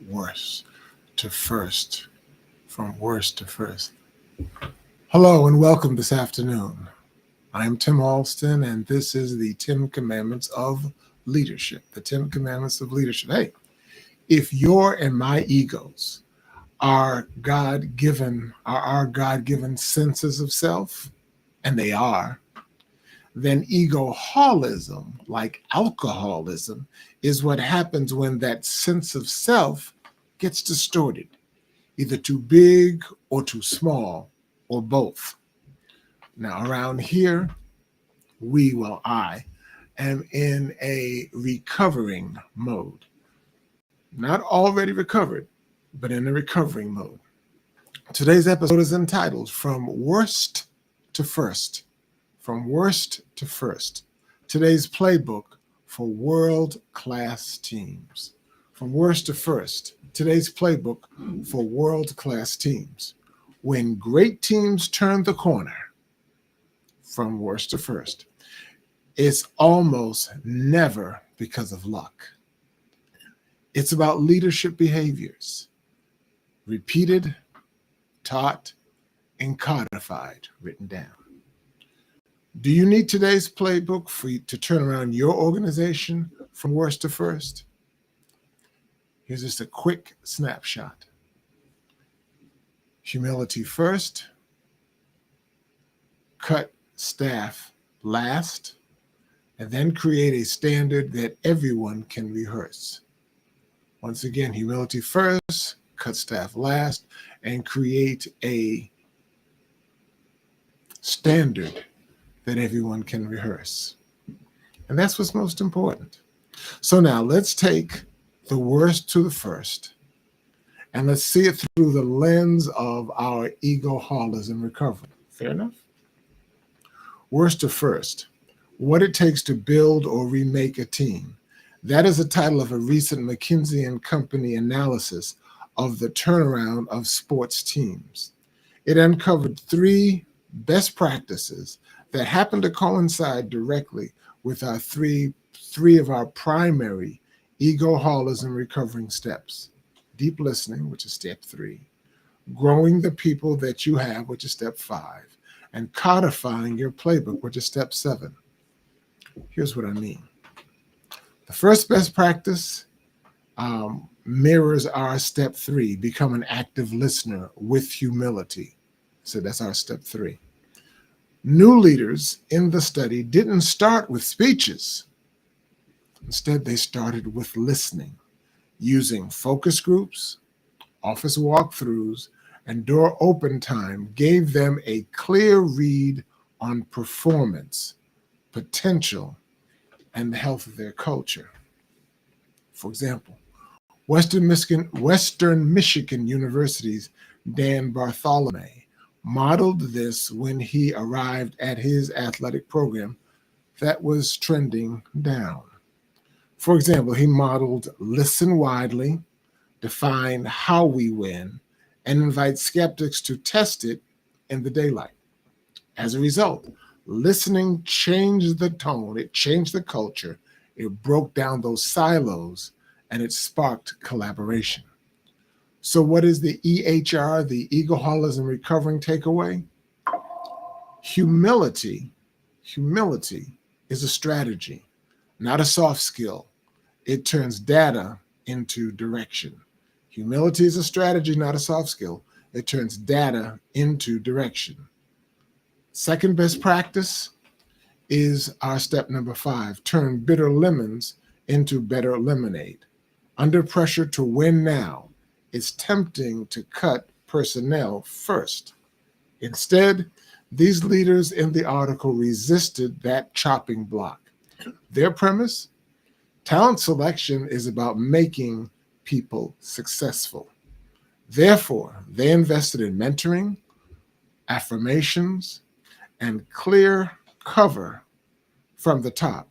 worst to first, from worst to first. Hello and welcome this afternoon. I'm Tim Allston, and this is the 10 Commandments of Leadership. The 10 Commandments of Leadership. Hey, if your and my egos are our God-given senses of self, and they are, then egoholism, like alcoholism, is what happens when that sense of self gets distorted, either too big or too small, or both. Now, around here, I am in a recovering mode. Not already recovered, but in a recovering mode. Today's episode is entitled From Worst to First. From Worst to First. Today's playbook for world-class teams. From worst to first. Today's playbook for world-class teams. When great teams turn the corner, from worst to first, it's almost never because of luck. It's about leadership behaviors, repeated, taught, and codified, written down. Do you need today's playbook for you to turn around your organization from worst to first? Here's just a quick snapshot. Humility first, cut staff last, and then create a standard that everyone can rehearse. Once again, humility first, cut staff last, and create a standard that everyone can rehearse. And that's what's most important. So now let's take the worst to the first, and let's see it through the lens of our egoholism recovery. Fair enough? Worst to first, what it takes to build or remake a team. That is the title of a recent McKinsey & Company analysis of the turnaround of sports teams. It uncovered 3 best practices that happen to coincide directly with our three of our primary egoholism recovering steps. Deep listening, which is step 3. Growing the people that you have, which is step 5. And codifying your playbook, which is step 7. Here's what I mean. The first best practice mirrors our step 3, become an active listener with humility. So that's our step 3. New leaders in the study didn't start with speeches. Instead, they started with listening, using focus groups, office walkthroughs, and door open time gave them a clear read on performance, potential, and the health of their culture. For example, Western Michigan University's Dan Bartholomew modeled this when he arrived at his athletic program that was trending down. For example, he modeled listen widely, define how we win, and invite skeptics to test it in the daylight. As a result, listening changed the tone, it changed the culture, it broke down those silos, and it sparked collaboration. So what is the EHR, the egoholism recovering takeaway? Humility is a strategy, not a soft skill. It turns data into direction. Humility is a strategy, not a soft skill. It turns data into direction. Second best practice is our step number 5, turn bitter lemons into better lemonade. Under pressure to win now, it's tempting to cut personnel first. Instead, these leaders in the article resisted that chopping block. Their premise? Talent selection is about making people successful. Therefore, they invested in mentoring, affirmations, and clear cover from the top.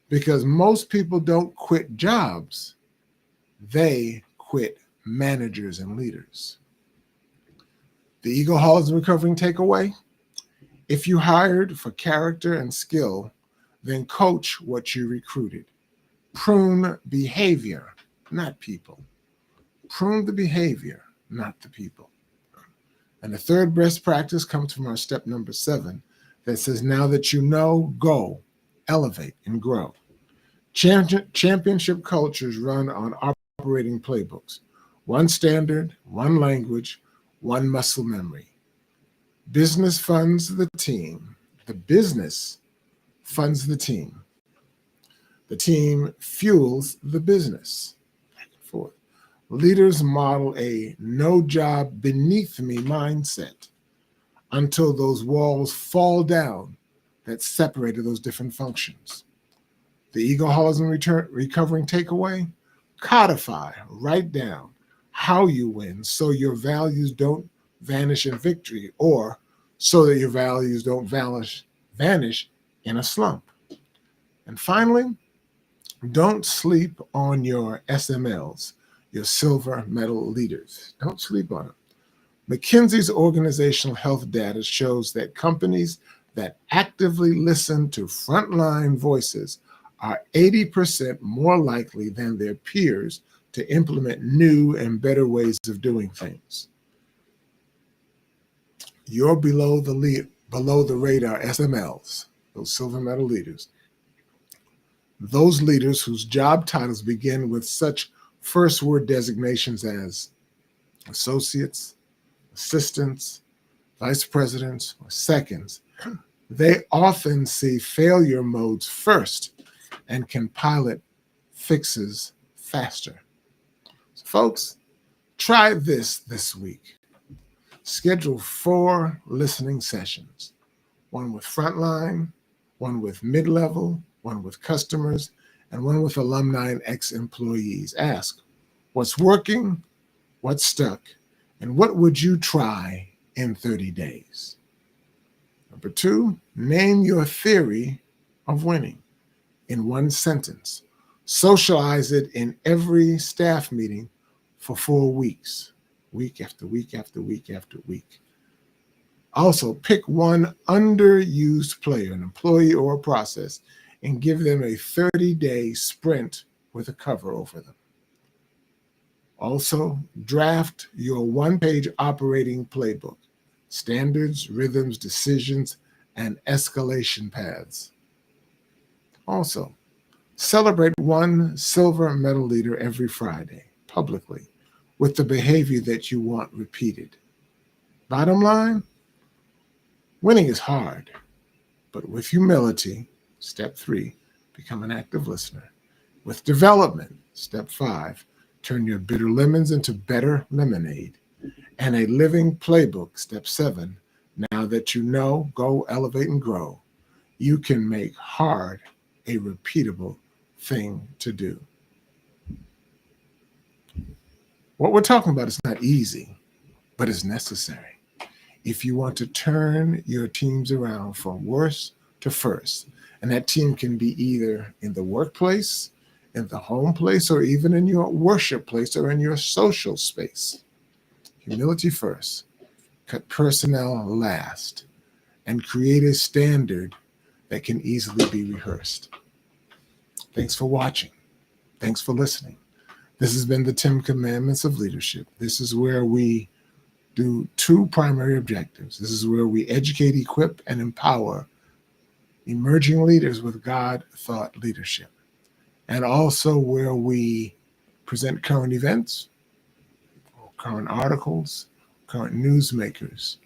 Because most people don't quit jobs, they quit managers and leaders. The egoholism recovering takeaway? If you hired for character and skill, then coach what you recruited. Prune behavior, not people. Prune the behavior, not the people. And the third best practice comes from our step number 7 that says, now that you know, go, elevate, and grow. Championship cultures run on operating playbooks. One standard, one language, one muscle memory. Business funds the team. The business funds the team. The team fuels the business. Back and forth. Leaders model a no job beneath me mindset until those walls fall down that separated those different functions. The egoholism recovering takeaway: codify, write down how you win so your values don't vanish in victory, or so that your values don't vanish in a slump. And finally, don't sleep on your SMLs, your silver medal leaders. Don't sleep on them. McKinsey's organizational health data shows that companies that actively listen to frontline voices are 80% more likely than their peers to implement new and better ways of doing things. You're below the radar SMLs, those silver medal leaders. Those leaders whose job titles begin with such first word designations as associates, assistants, vice presidents, or seconds, they often see failure modes first and can pilot fixes faster. So folks, try this week. Schedule 4 listening sessions, one with frontline, one with mid-level, one with customers, and one with alumni and ex-employees. Ask, what's working, what's stuck, and what would you try in 30 days? Number 2, name your theory of winning in one sentence. Socialize it in every staff meeting for 4 weeks, week after week after week after week. Also, pick one underused player, an employee or a process, and give them a 30-day sprint with a cover over them. Also, draft your one-page operating playbook, standards, rhythms, decisions, and escalation paths. Also, celebrate one silver medal leader every Friday, publicly, with the behavior that you want repeated. Bottom line, winning is hard, but with humility, step 3, become an active listener. With development, step 5, turn your bitter lemons into better lemonade. And a living playbook, step 7, now that you know, go, elevate, and grow, you can make hard a repeatable thing to do. What we're talking about is not easy, but it's necessary. If you want to turn your teams around from worst to first, and that team can be either in the workplace, in the home place, or even in your worship place or in your social space. Humility first, cut personnel last, and create a standard that can easily be rehearsed. Thanks for watching. Thanks for listening. This has been the 10 Commandments of Leadership. This is where we do 2 primary objectives. This is where we educate, equip, and empower emerging leaders with God-thought leadership. And also where we present current events, current articles, current newsmakers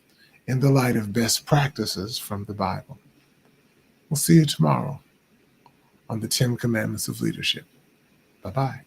in the light of best practices from the Bible. We'll see you tomorrow on the 10 Commandments of Leadership. Bye-bye.